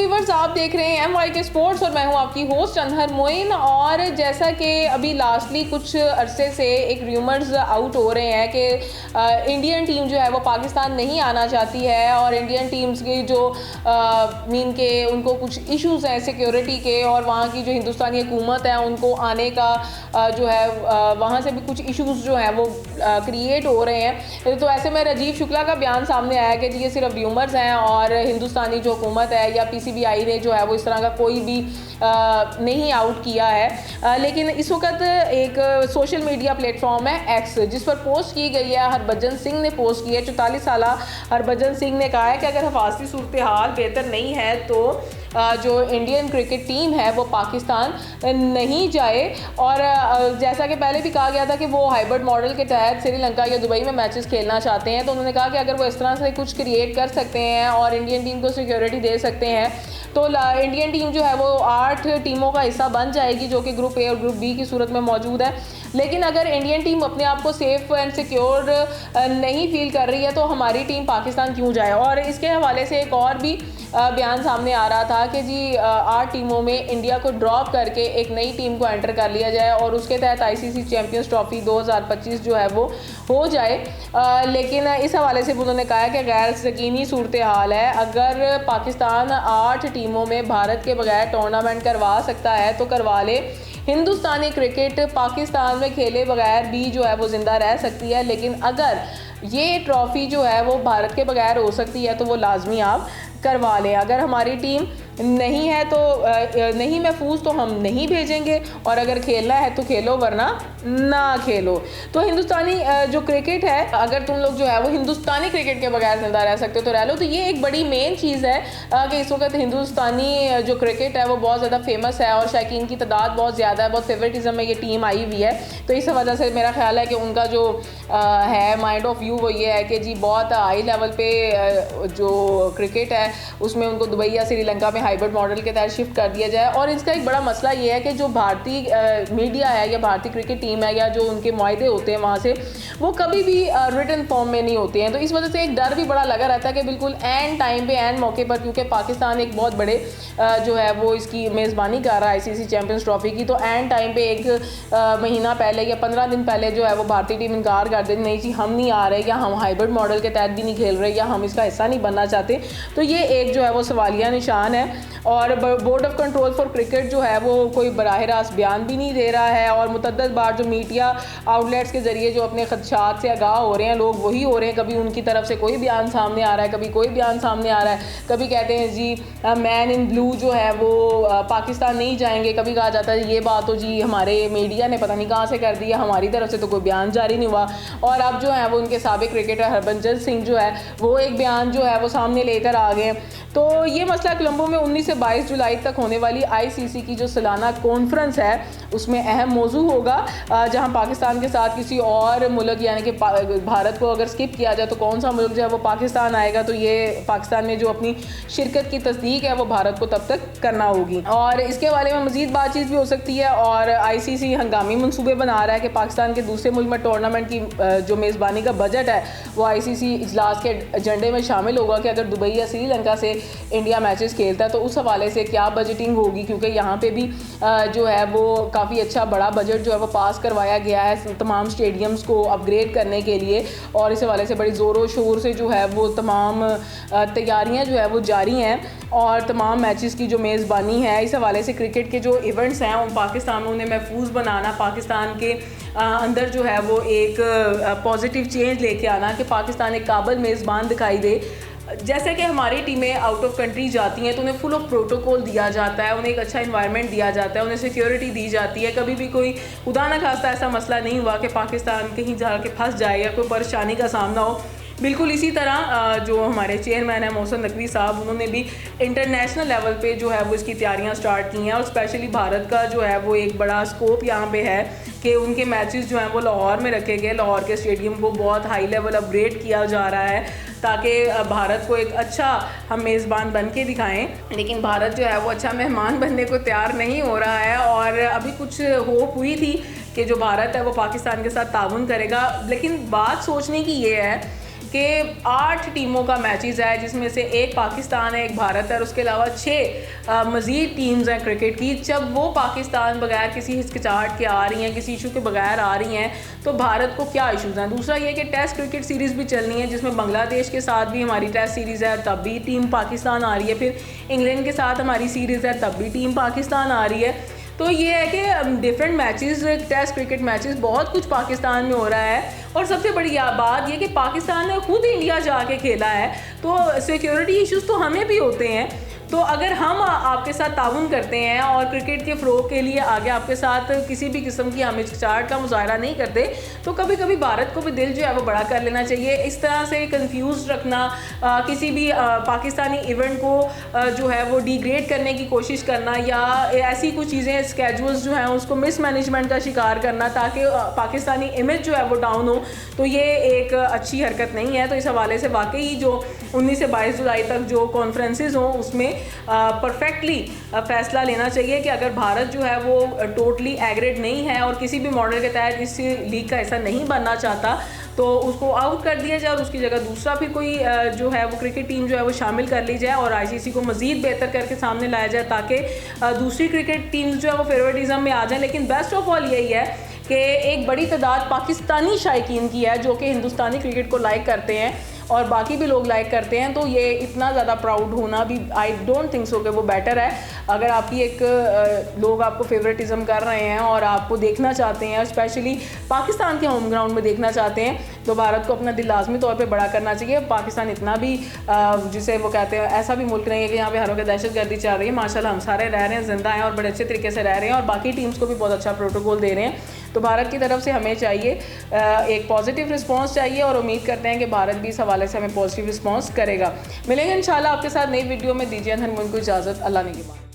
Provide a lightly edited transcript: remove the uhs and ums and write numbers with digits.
Viewers, आप देख रहे हैं MYK स्पोर्ट्स और मैं हूं आपकी होस्ट अनहर मोइन। और जैसा कि अभी लास्टली कुछ अरसे से एक र्यूमर्स आउट हो रहे हैं कि इंडियन टीम जो है वो पाकिस्तान नहीं आना चाहती है और इंडियन टीम्स की जो मीन के उनको कुछ इश्यूज़ हैं सिक्योरिटी के, और वहाँ की जो हिंदुस्तानी हुकूमत है उनको आने का जो है वहाँ से भी कुछ इश्यूज़ जो हैं वो क्रिएट हो रहे हैं। तो ऐसे में राजीव शुक्ला का बयान सामने आया कि जी ये सिर्फ र्यूमर्स हैं और हिंदुस्तानी जो हुकूमत है या PCBI ने जो है वो इस तरह का कोई भी नहीं आउट किया है। लेकिन इस वक्त एक सोशल मीडिया प्लेटफॉर्म है एक्स, जिस पर पोस्ट की गई है, हरभजन सिंह ने पोस्ट की है। 44 साल हरभजन सिंह ने कहा है कि अगर हिफाजती सूरत हाल बेहतर नहीं है तो जो इंडियन क्रिकेट टीम है वो पाकिस्तान नहीं जाए। और जैसा कि पहले भी कहा गया था कि वो हाइब्रिड मॉडल के तहत श्रीलंका या दुबई में मैचेस खेलना चाहते हैं, तो उन्होंने कहा कि अगर वो इस तरह से कुछ क्रिएट कर सकते हैं और इंडियन टीम को सिक्योरिटी दे सकते हैं तो इंडियन टीम जो है वो 8 टीमों का हिस्सा बन जाएगी जो कि ग्रुप ए और ग्रुप बी की सूरत में मौजूद है। लेकिन अगर इंडियन टीम अपने आप को सेफ एंड सिक्योर नहीं फील कर रही है तो हमारी टीम पाकिस्तान क्यों जाए। और इसके हवाले से एक और भी बयान सामने आ रहा था कि जी 8 टीमों में इंडिया को ड्रॉप करके एक नई टीम को एंटर कर लिया जाए और उसके तहत ICC चैम्पियंस ट्रॉफी 2025 जो है वो हो जाए। लेकिन इस हवाले से उन्होंने कहा है कि गैर यकीनी सूरत हाल है। अगर पाकिस्तान 8 टीमों में भारत के बगैर टूर्नामेंट करवा सकता है तो करवा ले। हिंदुस्तानी क्रिकेट पाकिस्तान में खेले बगैर भी जो है वो ज़िंदा रह सकती है, लेकिन अगर ये ट्रॉफ़ी जो है वो भारत के बगैर हो सकती है तो वो लाजमी आप करवा लें। अगर हमारी टीम नहीं है तो नहीं महफूज तो हम नहीं भेजेंगे, और अगर खेलना है तो खेलो वरना ना खेलो। तो हिंदुस्तानी जो क्रिकेट है, अगर तुम लोग जो है वो हिंदुस्तानी क्रिकेट के बगैर जिंदा रह सकते हो तो रह लो। तो ये एक बड़ी मेन चीज़ है कि इस वक्त हिंदुस्तानी जो क्रिकेट है वो बहुत ज़्यादा फेमस है और शायकीन की तादाद बहुत ज़्यादा है, बहुत फेवरेटिज्म में ये टीम आई हुई है। तो इस वजह से मेरा ख्याल है कि उनका जो है माइंड ऑफ व्यू वो ये है कि जी बहुत हाई लेवल पे जो क्रिकेट है उसमें उनको दुबई या श्रीलंका में हाइब्रिड मॉडल के तहत शिफ्ट कर दिया जाए। और इसका एक बड़ा मसला ये है कि जो भारतीय मीडिया है या भारतीय क्रिकेट टीम है या जो उनके मुआहदे होते हैं वहाँ से, वो कभी भी रिटन फॉर्म में नहीं होते हैं। तो इस वजह से एक डर भी बड़ा लगा रहता है कि बिल्कुल एंड टाइम पे एंड मौके पर, क्योंकि पाकिस्तान एक बहुत बड़े जो है वो इसकी मेज़बानी कर रहा है ICC चैम्पियंस ट्रॉफी की, तो एंड टाइम पे एक महीना पहले या 15 दिन पहले जो है वो भारतीय टीम इनकार कर दे, नहीं जी हम नहीं आ रहे, या हम हाइब्रिड मॉडल के तहत भी नहीं खेल रहे, या हम इसका हिस्सा नहीं बनना चाहते। तो ये एक जो है वो सवालिया निशान है। और board of control for cricket जो है वो कोई बराह रास्त बयान भी नहीं दे रहा है, और मुतअद्दिद बार जो मीडिया आउटलेट्स के ज़रिए जो अपने खदशात से आगाह हो रहे हैं लोग वही हो रहे हैं। कभी उनकी तरफ से कोई बयान सामने आ रहा है, कभी कोई बयान सामने आ रहा है, कभी कहते हैं जी मैन इन ब्लू जो है वो पाकिस्तान नहीं जाएंगे, कभी कहा जाता है ये बात तो जी हमारे मीडिया ने पता नहीं कहाँ से कर दिया, हमारी तरफ से तो कोई बयान जारी नहीं हुआ। और अब जो है वो उनके साबिक क्रिकेटर हरभजन सिंह जो है वो एक बयान जो है वो सामने लेकर आ गए। तो ये मसला कोलंबो में 19 से 22 जुलाई तक होने वाली ICC की जो सालाना कॉन्फ्रेंस है उसमें अहम मौजू होगा, जहां पाकिस्तान के साथ किसी और मुल्क यानी कि भारत को अगर स्किप किया जाए तो कौन सा मुल्क जो है वो पाकिस्तान आएगा। तो ये पाकिस्तान में जो अपनी शिरकत की तस्दीक है वो भारत को तब तक करना होगी, और इसके बारे में मज़ीद बातचीत भी हो सकती है। और ICC हंगामी मनसूबे बना रहा है कि पाकिस्तान के दूसरे मुल्क में टूर्नामेंट की जो मेज़बानी का बजट है वो ICC इजलास के एजेंडे में शामिल होगा कि अगर दुबई या श्रीलंका से इंडिया मैचेस खेलता है तो उस हवाले से क्या बजटिंग होगी, क्योंकि यहाँ पे भी जो है वो काफ़ी अच्छा बड़ा बजट जो है वो पास करवाया गया है तमाम स्टेडियम्स को अपग्रेड करने के लिए। और इस हवाले से बड़ी ज़ोरों शोर से जो है वो तमाम तैयारियाँ जो है वो जारी हैं, और तमाम मैचेस की जो मेज़बानी है इस हवाले से क्रिकेट के जो इवेंट्स हैं उन पाकिस्तान में उन्हें महफूज बनाना, पाकिस्तान के अंदर जो है वो एक पॉजिटिव चेंज लेके आना कि पाकिस्तान एक काबिल मेज़बान दिखाई दे। जैसे कि हमारी टीमें आउट ऑफ कंट्री जाती हैं तो उन्हें फुल ऑफ प्रोटोकॉल दिया जाता है, उन्हें एक अच्छा इन्वायरमेंट दिया जाता है, उन्हें सिक्योरिटी दी जाती है। कभी भी कोई खुदा न खास्ता ऐसा मसला नहीं हुआ कि पाकिस्तान कहीं जाके फंस जाए या कोई परेशानी का सामना हो। बिल्कुल इसी तरह जो हमारे चेयरमैन हैं मोहसिन नकवी साहब, उन्होंने भी इंटरनेशनल लेवल पे जो है वो इसकी तैयारियां स्टार्ट की हैं। और स्पेशली भारत का जो है वो एक बड़ा स्कोप यहाँ पे है कि उनके मैचेस जो हैं वो लाहौर में रखे गए। लाहौर के स्टेडियम को बहुत हाई लेवल अपग्रेड किया जा रहा है ताकि भारत को एक अच्छा हम मेज़बान बन के दिखाएँ। लेकिन भारत जो है वो अच्छा मेहमान बनने को तैयार नहीं हो रहा है, और अभी कुछ होप हुई थी कि जो भारत है वो पाकिस्तान के साथ ताउन करेगा। लेकिन बात सोचने की ये है कि 8 टीमों का मैचेस है, जिसमें से एक पाकिस्तान है, एक भारत है और उसके अलावा 6 मज़ीद टीम्स हैं क्रिकेट की। जब वो पाकिस्तान बगैर किसी हिचकिचाहट के आ रही हैं, किसी इशू के बगैर आ रही हैं, तो भारत को क्या इशूज़ हैं। दूसरा ये कि टेस्ट क्रिकेट सीरीज़ भी चलनी है, जिसमें बांग्लादेश के साथ भी हमारी टेस्ट सीरीज़ है, तब भी टीम पाकिस्तान आ रही है। फिर इंग्लैंड के साथ हमारी सीरीज़ है, तब भी टीम पाकिस्तान आ रही है। तो ये है कि different matches, test cricket matches, बहुत कुछ पाकिस्तान में हो रहा है। और सबसे बड़ी बात ये कि पाकिस्तान ने खुद इंडिया जाके खेला है, तो सिक्योरिटी इश्यूज़ तो हमें भी होते हैं। तो अगर हम आपके साथ ताउन करते हैं और क्रिकेट के फ़रोग के लिए आगे आपके साथ किसी भी किस्म की हम हिचकिचाहट का मुजाहरा नहीं करते, तो कभी कभी भारत को भी दिल जो है वो बड़ा कर लेना चाहिए। इस तरह से कंफ्यूज रखना, किसी भी पाकिस्तानी इवेंट को जो है वो डिग्रेड करने की कोशिश करना, या ऐसी कुछ चीज़ें स्केड्यूल्स जो हैं उसको मिसमैनेजमेंट का शिकार करना ताकि पाकिस्तानी इमेज जो है वो डाउन हो, तो ये एक अच्छी हरकत नहीं है। तो इस हवाले से वाकई जो 19 से 22 जुलाई तक जो कॉन्फ्रेंसेस हों उसमें परफेक्टली फैसला लेना चाहिए कि अगर भारत जो है वो टोटली एग्रेड नहीं है और किसी भी मॉडल के तहत इस लीग का हिस्सा नहीं बनना चाहता, तो उसको आउट कर दिया जाए और उसकी जगह दूसरा फिर कोई जो है वो क्रिकेट टीम जो है वो शामिल कर ली जाए और आईसीसी को मज़ीद बेहतर करके सामने लाया जाए, ताकि दूसरी क्रिकेट टीम्स जो है वो फेवरेटिज्म में आ जाएं। लेकिन बेस्ट ऑफ ऑल यही है कि एक बड़ी तादाद पाकिस्तानी शायकीन की है जो कि हिंदुस्तानी क्रिकेट को लाइक करते हैं और बाकी भी लोग लाइक करते हैं। तो ये इतना ज़्यादा प्राउड होना भी आई डोंट थिंक सो कि वो बेटर है। अगर आपकी एक लोग आपको फेवरेटिज्म कर रहे हैं और आपको देखना चाहते हैं, स्पेशली पाकिस्तान के होम ग्राउंड में देखना चाहते हैं, तो भारत को अपना दिल लाजमी तौर पे बड़ा करना चाहिए। पाकिस्तान इतना भी जिसे वो कहते हैं ऐसा भी मुल्क नहीं है कि यहाँ पे हर वक्त दहशतगर्दी चल रही है। माशाल्लाह हम सारे रह रहे हैं, ज़िंदा हैं और बड़े अच्छे तरीके से रह रहे हैं और बाकी टीम्स को भी बहुत अच्छा प्रोटोकॉल दे रहे हैं। तो भारत की तरफ से हमें चाहिए एक पॉजिटिव रिस्पांस चाहिए और उम्मीद करते हैं कि भारत भी इस हवाले से हमें पॉजिटिव रिस्पांस करेगा। मिलेंगे इंशाल्लाह आपके साथ नई वीडियो में। दीजिए अंदर मुल्क को इजाज़त। अल्लाह ने की बात।